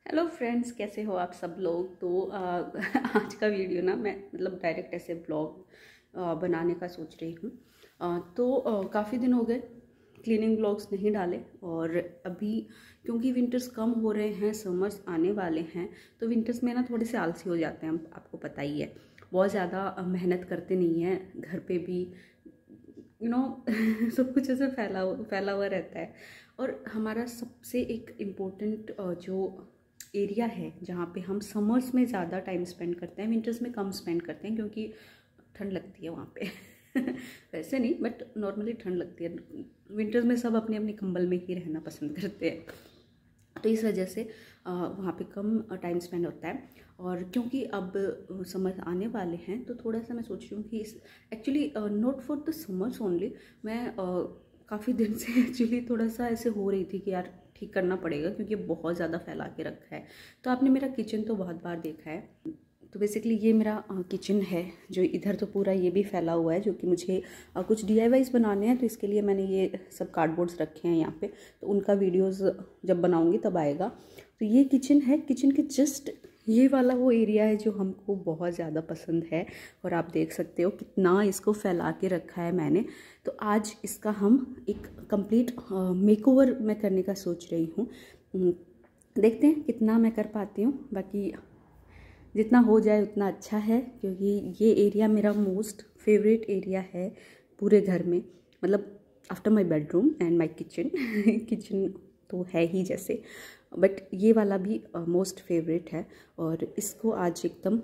Hello friends, कैसे हो आप सब लोग। तो आज का वीडियो ना मैं मतलब डायरेक्ट ऐसे ब्लॉग बनाने का सोच रही हूँ। काफ़ी दिन हो गए क्लीनिंग ब्लॉग्स नहीं डाले। और अभी क्योंकि विंटर्स कम हो रहे हैं, समर्स आने वाले हैं, तो विंटर्स में ना थोड़े से आलसी हो जाते हैं। हम आपको पता ही है, बहुत ज़्यादा मेहनत करते नहीं हैं घर पे भी, सब कुछ ऐसे फैला हुआ रहता है। और हमारा सबसे एक इम्पोर्टेंट जो एरिया है जहाँ पे हम समर्स में ज़्यादा टाइम स्पेंड करते हैं, विंटर्स में कम स्पेंड करते हैं क्योंकि ठंड लगती है वहाँ पे। वैसे नहीं, बट नॉर्मली ठंड लगती है। विंटर्स में सब अपने अपने कंबल में ही रहना पसंद करते हैं, तो इस वजह से वहाँ पे कम टाइम स्पेंड होता है। और क्योंकि अब समर आने वाले हैं, तो थोड़ा सा मैं सोच रही हूँ कि इस actually not for the summers only, मैं काफ़ी दिन से एक्चुअली थोड़ा सा ऐसे हो रही थी कि यार ठीक करना पड़ेगा क्योंकि बहुत ज़्यादा फैला के रखा है। तो आपने मेरा किचन तो बहुत बार देखा है। तो बेसिकली ये मेरा किचन है, जो इधर तो पूरा ये भी फैला हुआ है, जो कि मुझे कुछ DIYs बनाने हैं, तो इसके लिए मैंने ये सब कार्डबोर्ड्स रखे हैं यहाँ पे। तो उनका वीडियोस जब बनाऊंगी तब आएगा। तो ये किचन है, किचन के जस्ट ये वाला वो एरिया है जो हमको बहुत ज़्यादा पसंद है। और आप देख सकते हो कितना इसको फैला के रखा है मैंने। तो आज इसका हम एक कंप्लीट मेकओवर मैं करने का सोच रही हूँ। देखते हैं कितना मैं कर पाती हूँ। बाकी जितना हो जाए उतना अच्छा है, क्योंकि ये एरिया मेरा मोस्ट फेवरेट एरिया है पूरे घर में। मतलब after my bedroom and my kitchen. Kitchen तो है ही जैसे, बट ये वाला भी मोस्ट फेवरेट है। और इसको आज एकदम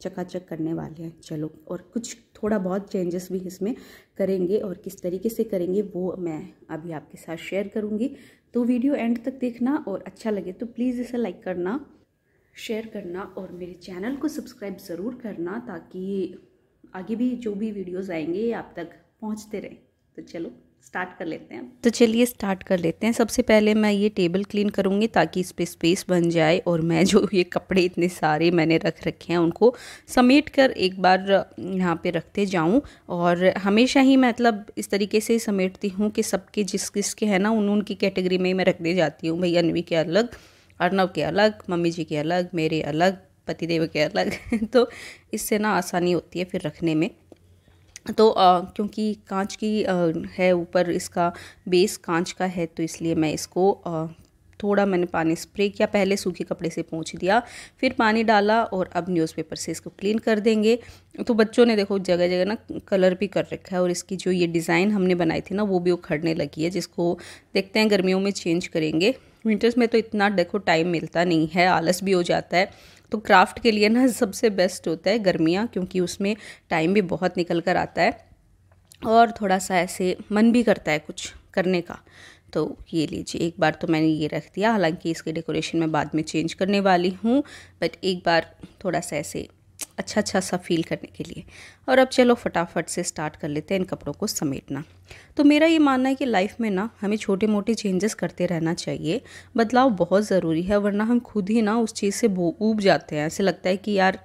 चकाचक करने वाले हैं। चलो, और कुछ थोड़ा बहुत चेंजेस भी इसमें करेंगे, और किस तरीके से करेंगे वो मैं अभी आपके साथ शेयर करूँगी। तो वीडियो एंड तक देखना, और अच्छा लगे तो प्लीज़ इसे लाइक करना, शेयर करना, और मेरे चैनल को सब्सक्राइब ज़रूर करना, ताकि आगे भी जो भी वीडियोस आएंगे ये आप तक पहुंचते रहें। तो चलो स्टार्ट कर लेते हैं। तो चलिए स्टार्ट कर लेते हैं। सबसे पहले मैं ये टेबल क्लीन करूँगी ताकि इस पे स्पेस बन जाए, और मैं जो ये कपड़े इतने सारे मैंने रख रखे हैं उनको समेट कर एक बार यहाँ पे रखते जाऊँ। और हमेशा ही मतलब इस तरीके से समेटती हूँ कि सबके जिस किसके हैं ना उनकी कैटेगरी में मैं रखते जाती हूँ। भैया अन्वी के अलग, अर्नव के अलग, मम्मी जी के अलग, मेरे अलग, पतिदेव के अलग। तो इससे ना आसानी होती है फिर रखने में। तो क्योंकि कांच की है, ऊपर इसका बेस कांच का है, तो इसलिए मैं इसको थोड़ा मैंने पानी स्प्रे किया, पहले सूखे कपड़े से पोंछ दिया, फिर पानी डाला, और अब न्यूज़पेपर से इसको क्लीन कर देंगे। तो बच्चों ने देखो जगह जगह ना कलर भी कर रखा है, और इसकी जो ये डिज़ाइन हमने बनाई थी ना वो भी उखड़ने लगी है, जिसको देखते हैं गर्मियों में चेंज करेंगे। विंटर्स में तो इतना देखो टाइम मिलता नहीं है, आलस भी हो जाता है। तो क्राफ्ट के लिए ना सबसे बेस्ट होता है गर्मियाँ, क्योंकि उसमें टाइम भी बहुत निकल कर आता है, और थोड़ा सा ऐसे मन भी करता है कुछ करने का। तो ये लीजिए, एक बार तो मैंने ये रख दिया, हालांकि इसके डेकोरेशन मैं बाद में चेंज करने वाली हूँ, बट एक बार थोड़ा सा ऐसे अच्छा सा फील करने के लिए। और अब चलो फटाफट से स्टार्ट कर लेते हैं इन कपड़ों को समेटना। तो मेरा ये मानना है कि लाइफ में ना हमें छोटे मोटे चेंजेस करते रहना चाहिए। बदलाव बहुत ज़रूरी है, वरना हम खुद ही ना उस चीज़ से ऊब जाते हैं। ऐसे लगता है कि यार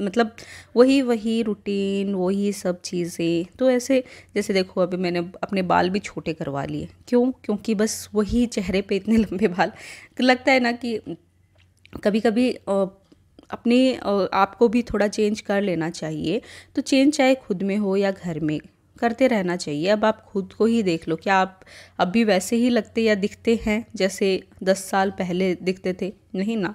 मतलब वही वही रूटीन, वही सब चीज़ें। तो ऐसे जैसे देखो अभी मैंने अपने बाल भी छोटे करवा लिए। क्यों? क्योंकि बस वही चेहरे पे इतने लंबे बाल, लगता है ना कि कभी कभी अपने आप को भी थोड़ा चेंज कर लेना चाहिए। तो चेंज चाहे खुद में हो या घर में, करते रहना चाहिए। अब आप खुद को ही देख लो, क्या आप अब भी वैसे ही लगते या दिखते हैं जैसे 10 साल पहले दिखते थे? नहीं ना।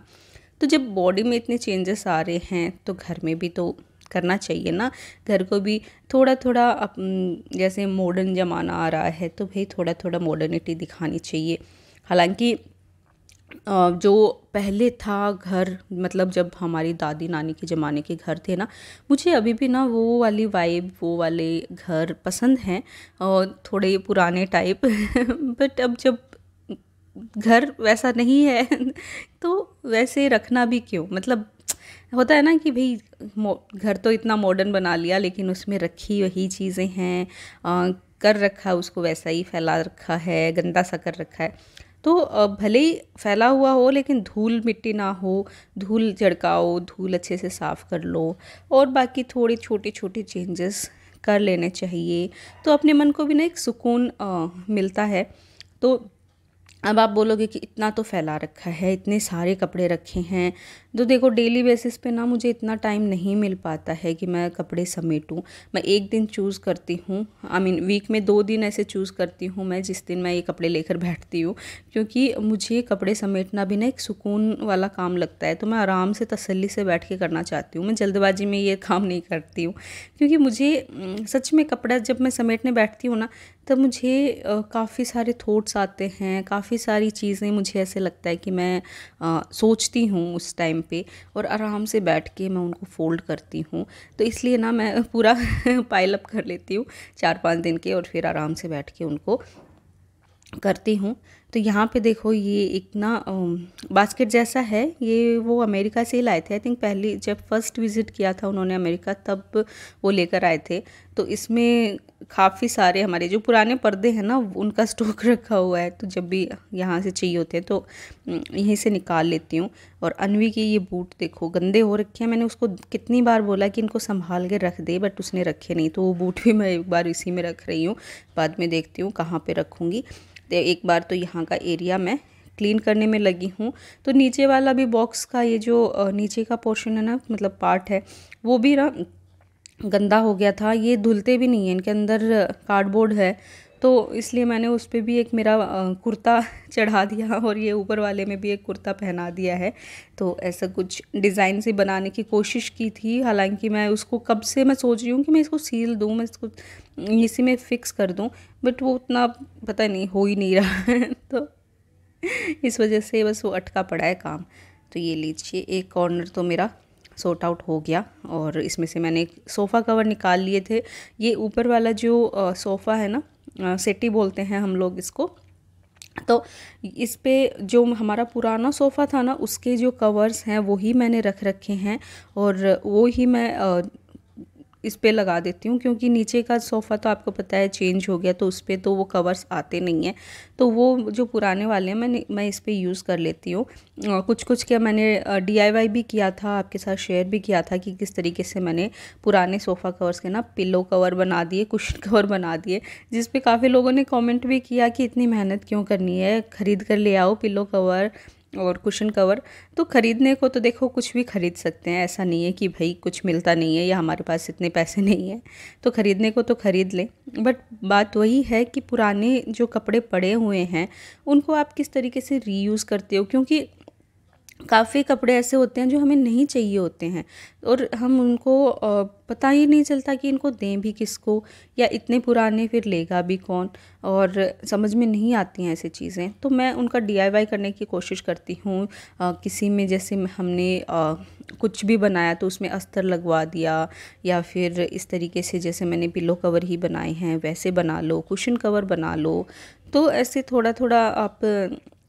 तो जब बॉडी में इतने चेंजेस आ रहे हैं, तो घर में भी तो करना चाहिए ना। घर को भी थोड़ा थोड़ा जैसे मॉडर्न ज़माना आ रहा है, तो भाई थोड़ा थोड़ा मॉडर्निटी दिखानी चाहिए। हालांकि जो पहले था घर, मतलब जब हमारी दादी नानी के ज़माने के घर थे ना, मुझे अभी भी ना वो वाली वाइब, वो वाले घर पसंद हैं, और थोड़े पुराने टाइप। बट अब जब घर वैसा नहीं है, तो वैसे रखना भी क्यों? मतलब होता है ना कि भाई घर तो इतना मॉडर्न बना लिया, लेकिन उसमें रखी वही चीज़ें हैं, कर रखा उसको वैसा ही फैला रखा है, गंदा सा कर रखा है। तो भले ही फैला हुआ हो, लेकिन धूल मिट्टी ना हो, धूल झड़काओ, धूल अच्छे से साफ़ कर लो, और बाकी थोड़े छोटे छोटे चेंजेस कर लेने चाहिए। तो अपने मन को भी ना एक सुकून मिलता है। तो अब आप बोलोगे कि इतना तो फैला रखा है, इतने सारे कपड़े रखे हैं, तो देखो डेली बेसिस पे ना मुझे इतना टाइम नहीं मिल पाता है कि मैं कपड़े समेटूं। मैं एक दिन चूज़ करती हूँ, आई मीन वीक में 2 दिन ऐसे चूज़ करती हूँ मैं, जिस दिन मैं ये कपड़े लेकर बैठती हूँ, क्योंकि मुझे कपड़े समेटना भी ना एक सुकून वाला काम लगता है। तो मैं आराम से तसल्ली से बैठ के करना चाहती हूँ, मैं जल्दबाजी में ये काम नहीं करती हूँ, क्योंकि मुझे सच में कपड़ा जब मैं समेटने बैठती हूँ ना, तब मुझे काफ़ी सारे थॉट्स आते हैं, काफ़ी सारी चीज़ें, मुझे ऐसे लगता है कि मैं सोचती हूँ उस टाइम पे, और आराम से बैठ के मैं उनको फ़ोल्ड करती हूँ। तो इसलिए ना मैं पूरा पाइल अप कर लेती हूँ 4-5 दिन के, और फिर आराम से बैठ के उनको करती हूँ। तो यहाँ पे देखो ये एक ना बास्केट जैसा है, ये वो अमेरिका से ही लाए थे। आई थिंक पहली जब फर्स्ट विज़िट किया था उन्होंने अमेरिका, तब वो लेकर आए थे। तो इसमें काफ़ी सारे हमारे जो पुराने पर्दे हैं ना, उनका स्टॉक रखा हुआ है। तो जब भी यहाँ से चाहिए होते हैं तो यहीं से निकाल लेती हूँ। और अनवी के ये बूट देखो गंदे हो रखे हैं, मैंने उसको कितनी बार बोला कि इनको संभाल के रख दे, बट उसने रखे नहीं। तो वो बूट भी मैं एक बार इसी में रख रही हूँ, बाद में देखती हूँ कहाँ पर रखूँगी। तो एक बार तो यहाँ का एरिया मैं क्लीन करने में लगी हूँ। तो नीचे वाला भी बॉक्स का ये जो नीचे का पोर्शन है ना, मतलब पार्ट है, वो भी ना गंदा हो गया था। ये धुलते भी नहीं है, इनके अंदर कार्डबोर्ड है, तो इसलिए मैंने उस पर भी एक मेरा कुर्ता चढ़ा दिया, और ये ऊपर वाले में भी एक कुर्ता पहना दिया है। तो ऐसा कुछ डिज़ाइन से बनाने की कोशिश की थी, हालांकि मैं उसको कब से मैं सोच रही हूँ कि मैं इसको सील दूँ, मैं इसको इसी में फ़िक्स कर दूँ, बट वो उतना पता नहीं हो ही नहीं रहा है। तो इस वजह से बस वो अटका पड़ा है काम। तो ये लीजिए, एक कॉर्नर तो मेरा सॉर्ट आउट हो गया, और इसमें से मैंने एक सोफ़ा कवर निकाल लिए थे। ये ऊपर वाला जो सोफ़ा है ना, सेटी बोलते हैं हम लोग इसको। तो इस पे जो हमारा पुराना सोफ़ा था ना, उसके जो कवर्स हैं वो ही मैंने रख रखे हैं, और वो ही मैं इस पे लगा देती हूँ, क्योंकि नीचे का सोफ़ा तो आपको पता है चेंज हो गया, तो उस पर तो वो कवर्स आते नहीं हैं। तो वो जो पुराने वाले हैं मैं इस पे यूज़ कर लेती हूँ। कुछ कुछ क्या मैंने DIY भी किया था, आपके साथ शेयर भी किया था कि किस तरीके से मैंने पुराने सोफ़ा कवर्स के ना पिलो कवर बना दिए, कुशन कवर बना दिए, जिस पे काफ़ी लोगों ने कमेंट भी किया कि इतनी मेहनत क्यों करनी है, ख़रीद कर ले आओ पिलो कवर और कुशन कवर। तो ख़रीदने को तो देखो कुछ भी ख़रीद सकते हैं, ऐसा नहीं है कि भाई कुछ मिलता नहीं है या हमारे पास इतने पैसे नहीं हैं, तो ख़रीदने को तो ख़रीद लें। बट बात वही है कि पुराने जो कपड़े पड़े हुए हैं उनको आप किस तरीके से रीयूज़ करते हो, क्योंकि काफ़ी कपड़े ऐसे होते हैं जो हमें नहीं चाहिए होते हैं, और हम उनको पता ही नहीं चलता कि इनको दें भी किसको, या इतने पुराने फिर लेगा भी कौन, और समझ में नहीं आती हैं ऐसी चीज़ें। तो मैं उनका DIY करने की कोशिश करती हूँ। किसी में जैसे हमने कुछ भी बनाया तो उसमें अस्तर लगवा दिया, या फिर इस तरीके से जैसे मैंने पिलो कवर ही बनाए हैं वैसे बना लो, कुशन कवर बना लो। तो ऐसे थोड़ा थोड़ा आप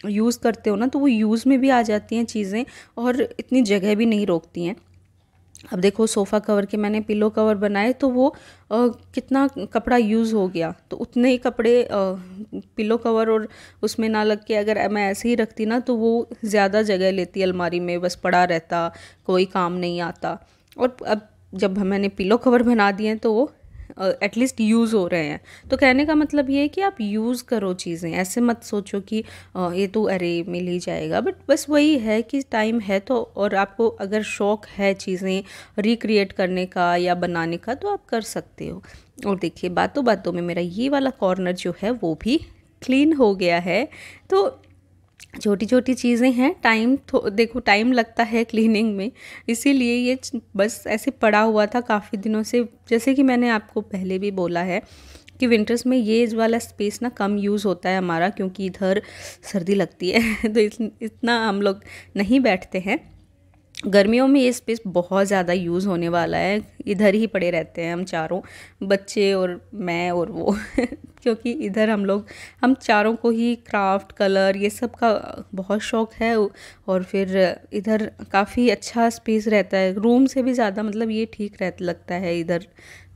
यूज़ करते हो ना, तो वो यूज़ में भी आ जाती हैं चीज़ें, और इतनी जगह भी नहीं रोकती हैं। अब देखो सोफ़ा कवर के मैंने पिलो कवर बनाए, तो वो कितना कपड़ा यूज़ हो गया, तो उतने ही कपड़े पिलो कवर और उसमें ना लग के अगर मैं ऐसे ही रखती ना, तो वो ज़्यादा जगह लेती अलमारी में, बस पड़ा रहता, कोई काम नहीं आता। और अब जब मैंने पिलो कवर बना दिए हैं तो वो एटलीस्ट यूज़ हो रहे हैं। तो कहने का मतलब ये है कि आप यूज़ करो चीज़ें, ऐसे मत सोचो कि ये तो अरे मिल ही जाएगा। बट बस वही है कि टाइम है तो, और आपको अगर शौक़ है चीज़ें रिक्रिएट करने का या बनाने का, तो आप कर सकते हो। और देखिए बातों बातों में मेरा ये वाला कॉर्नर जो है वो भी क्लीन हो गया है। तो छोटी छोटी चीज़ें हैं, देखो टाइम लगता है क्लीनिंग में, इसीलिए ये बस ऐसे पड़ा हुआ था काफ़ी दिनों से। जैसे कि मैंने आपको पहले भी बोला है कि विंटर्स में ये वाला स्पेस ना कम यूज़ होता है हमारा, क्योंकि इधर सर्दी लगती है तो इतना हम लोग नहीं बैठते हैं। गर्मियों में ये स्पेस बहुत ज़्यादा यूज़ होने वाला है, इधर ही पड़े रहते हैं हम चारों, बच्चे और मैं और वो क्योंकि इधर हम चारों को ही क्राफ्ट कलर ये सब का बहुत शौक़ है, और फिर इधर काफ़ी अच्छा स्पेस रहता है, रूम से भी ज़्यादा, मतलब ये ठीक लगता है इधर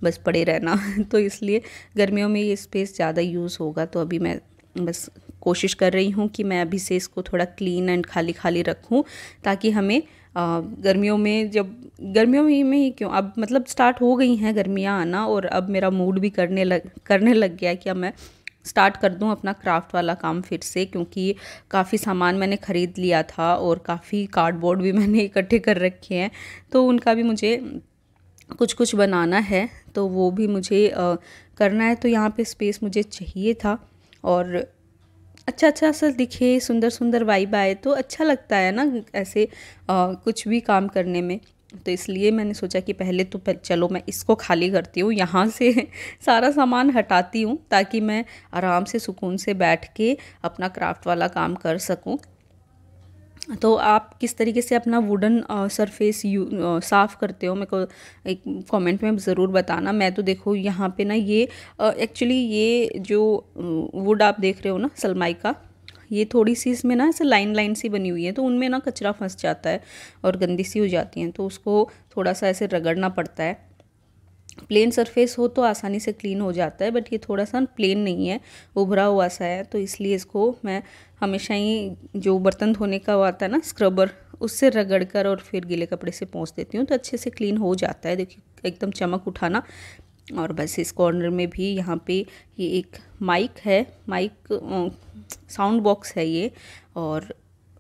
बस पड़े रहना तो इसलिए गर्मियों में ये स्पेस ज़्यादा यूज़ होगा। तो अभी मैं बस कोशिश कर रही हूँ कि मैं अभी से इसको थोड़ा क्लीन एंड खाली खाली रखूँ, ताकि हमें गर्मियों में में ही क्यों, अब मतलब स्टार्ट हो गई हैं गर्मियाँ आना, और अब मेरा मूड भी करने लग गया कि अब मैं स्टार्ट कर दूं अपना क्राफ्ट वाला काम फिर से, क्योंकि काफ़ी सामान मैंने ख़रीद लिया था और काफ़ी कार्डबोर्ड भी मैंने इकट्ठे कर रखे हैं, तो उनका भी मुझे कुछ कुछ बनाना है, तो वो भी मुझे करना है। तो यहाँ पे स्पेस मुझे चाहिए था और अच्छा अच्छा सा दिखे, सुंदर सुंदर वाइब आए तो अच्छा लगता है ना ऐसे कुछ भी काम करने में। तो इसलिए मैंने सोचा कि पहले तो चलो मैं इसको खाली करती हूँ, यहाँ से सारा सामान हटाती हूँ, ताकि मैं आराम से सुकून से बैठ के अपना क्राफ्ट वाला काम कर सकूँ। तो आप किस तरीके से अपना वुडन सरफेस साफ़ करते हो, मेरे को एक कमेंट में ज़रूर बताना। मैं तो देखो यहाँ पे ना ये एक्चुअली ये जो वुड आप देख रहे हो ना सलमाइका, ये थोड़ी सी इसमें ना ऐसे लाइन लाइन सी बनी हुई है, तो उनमें ना कचरा फंस जाता है और गंदी सी हो जाती हैं, तो उसको थोड़ा सा ऐसे रगड़ना पड़ता है। प्लेन सरफेस हो तो आसानी से क्लीन हो जाता है, बट ये थोड़ा सा प्लेन नहीं है, उभरा हुआ सा है, तो इसलिए इसको मैं हमेशा ही जो बर्तन धोने का वो आता है ना स्क्रबर, उससे रगड़ कर और फिर गीले कपड़े से पोंछ देती हूँ, तो अच्छे से क्लीन हो जाता है। देखिए एकदम चमक उठाना। और बस इस कॉर्नर में भी यहाँ पे ये एक माइक है, माइक साउंड बॉक्स है ये, और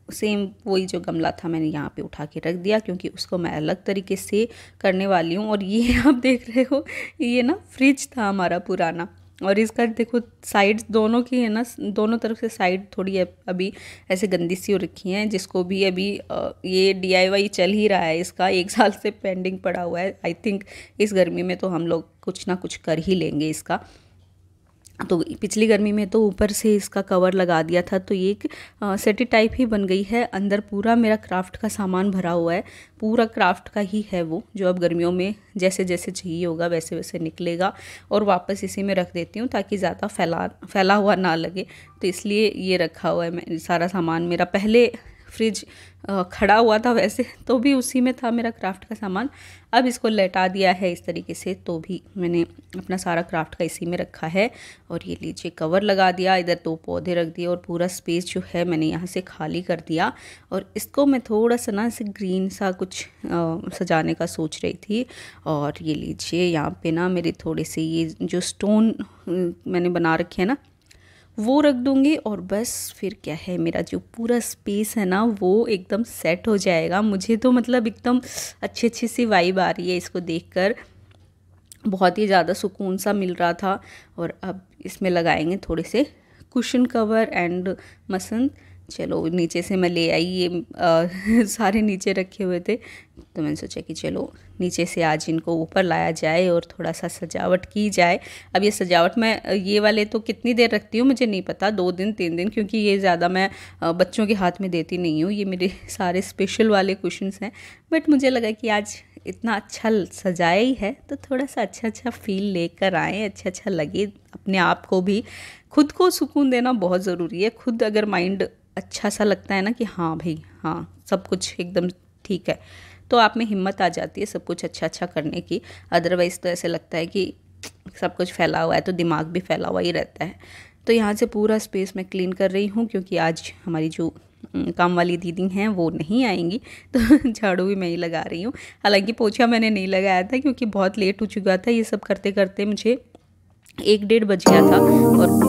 सेम वही जो गमला था मैंने यहाँ पे उठा के रख दिया, क्योंकि उसको मैं अलग तरीके से करने वाली हूँ। और ये आप देख रहे हो, ये ना फ्रिज था हमारा पुराना, और इसका देखो साइड्स दोनों की है ना, दोनों तरफ से साइड थोड़ी अभी ऐसे गंदी सी हो रखी हैं, जिसको भी अभी ये DIY चल ही रहा है, इसका 1 साल से पेंडिंग पड़ा हुआ है। आई थिंक इस गर्मी में तो हम लोग कुछ ना कुछ कर ही लेंगे इसका। तो पिछली गर्मी में तो ऊपर से इसका कवर लगा दिया था, तो ये एक सेटी टाइप ही बन गई है। अंदर पूरा मेरा क्राफ्ट का सामान भरा हुआ है, पूरा क्राफ्ट का ही है वो, जो अब गर्मियों में जैसे जैसे चाहिए होगा वैसे वैसे निकलेगा, और वापस इसी में रख देती हूँ ताकि ज़्यादा फैला हुआ ना लगे। तो इसलिए ये रखा हुआ है मैं सारा सामान। मेरा पहले फ्रिज खड़ा हुआ था वैसे, तो भी उसी में था मेरा क्राफ्ट का सामान। अब इसको लेटा दिया है इस तरीके से, तो भी मैंने अपना सारा क्राफ्ट का इसी में रखा है। और ये लीजिए कवर लगा दिया, इधर 2 पौधे रख दिए, और पूरा स्पेस जो है मैंने यहाँ से खाली कर दिया। और इसको मैं थोड़ा सा ना ऐसे ग्रीन सा कुछ सजाने का सोच रही थी। और ये लीजिए यहाँ पे ना मेरे थोड़े से ये जो स्टोन मैंने बना रखे हैं ना, वो रख दूँगी, और बस फिर क्या है, मेरा जो पूरा स्पेस है ना वो एकदम सेट हो जाएगा। मुझे तो मतलब एकदम अच्छी अच्छी सी वाइब आ रही है इसको देखकर, बहुत ही ज़्यादा सुकून सा मिल रहा था। और अब इसमें लगाएंगे थोड़े से कुशन कवर एंड मसंद। चलो नीचे से मैं ले आई ये सारे नीचे रखे हुए थे, तो मैंने सोचा कि चलो नीचे से आज इनको ऊपर लाया जाए और थोड़ा सा सजावट की जाए। अब ये सजावट मैं ये वाले तो कितनी देर रखती हूँ मुझे नहीं पता, 2 दिन 3 दिन, क्योंकि ये ज़्यादा मैं बच्चों के हाथ में देती नहीं हूँ। ये मेरे सारे स्पेशल वाले कुशन्स हैं, बट मुझे लगा कि आज इतना अच्छा सजाया ही है तो थोड़ा सा अच्छा अच्छा फील लेकर आएँ, अच्छा अच्छा लगे अपने आप को भी। खुद को सुकून देना बहुत ज़रूरी है। खुद अगर माइंड अच्छा सा लगता है ना कि हाँ भाई हाँ सब कुछ एकदम ठीक है, तो आप में हिम्मत आ जाती है सब कुछ अच्छा अच्छा करने की। अदरवाइज़ तो ऐसे लगता है कि सब कुछ फैला हुआ है तो दिमाग भी फैला हुआ ही रहता है। तो यहाँ से पूरा स्पेस मैं क्लीन कर रही हूँ, क्योंकि आज हमारी जो काम वाली दीदी हैं वो नहीं आएंगी, तो झाड़ू भी मैं ही लगा रही हूँ। हालांकि पोछा मैंने नहीं लगाया था क्योंकि बहुत लेट हो चुका था, ये सब करते करते मुझे 1-1:30 बज गया था। और